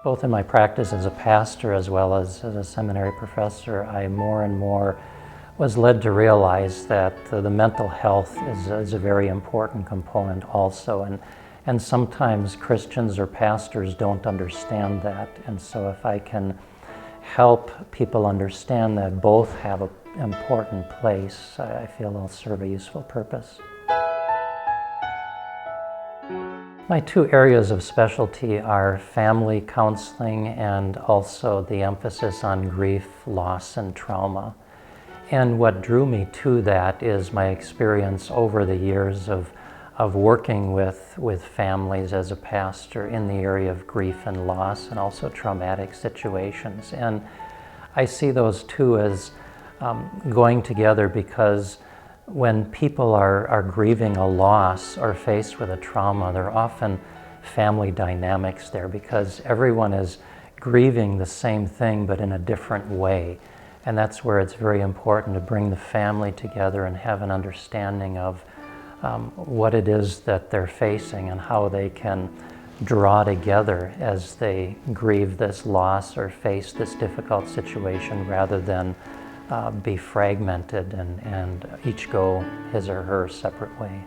Both in my practice as a pastor as well as a seminary professor, I more and more was led to realize that the mental health is a very important component also. And sometimes Christians or pastors don't understand that. And so if I can help people understand that both have an important place, I feel I'll serve a useful purpose. My two areas of specialty are family counseling and also the emphasis on grief, loss, and trauma. And what drew me to that is my experience over the years of working with families as a pastor in the area of grief and loss and also traumatic situations. And I see those two as going together because when people are grieving a loss or faced with a trauma, there are often family dynamics there because everyone is grieving the same thing but in a different way. And that's where it's very important to bring the family together and have an understanding of what it is that they're facing and how they can draw together as they grieve this loss or face this difficult situation rather than be fragmented and each go his or her separate way.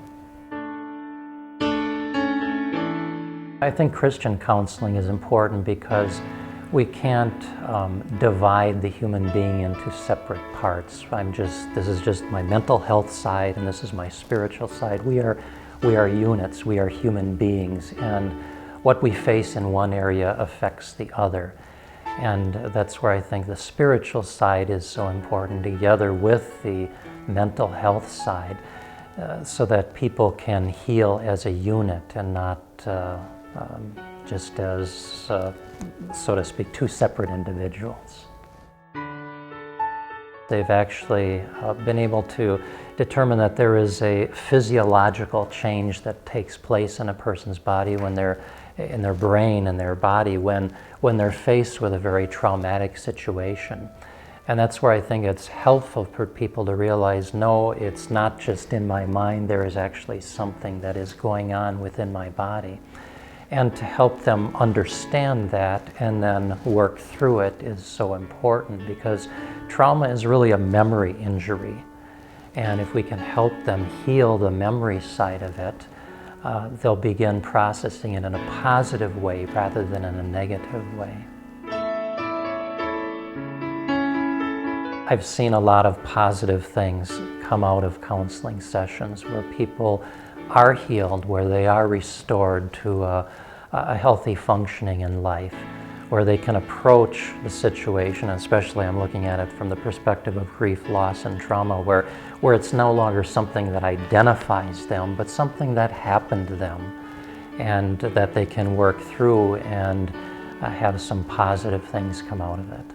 I think Christian counseling is important because we can't divide the human being into separate parts. This is just my mental health side and this is my spiritual side. We are units, we are human beings, and what we face in one area affects the other. And that's where I think the spiritual side is so important together with the mental health side so that people can heal as a unit and not just as, so to speak, two separate individuals. They've actually been able to determine that there is a physiological change that takes place in a person's body when they're in their brain and their body when they're faced with a very traumatic situation. And that's where I think it's helpful for people to realize, no, it's not just in my mind, there is actually something that is going on within my body. And to help them understand that and then work through it is so important because trauma is really a memory injury. And if we can help them heal the memory side of it, they'll begin processing it in a positive way rather than in a negative way. I've seen a lot of positive things come out of counseling sessions where people are healed, where they are restored to a healthy functioning in life, where they can approach the situation, especially I'm looking at it from the perspective of grief, loss, and trauma, where it's no longer something that identifies them, but something that happened to them, and that they can work through and have some positive things come out of it.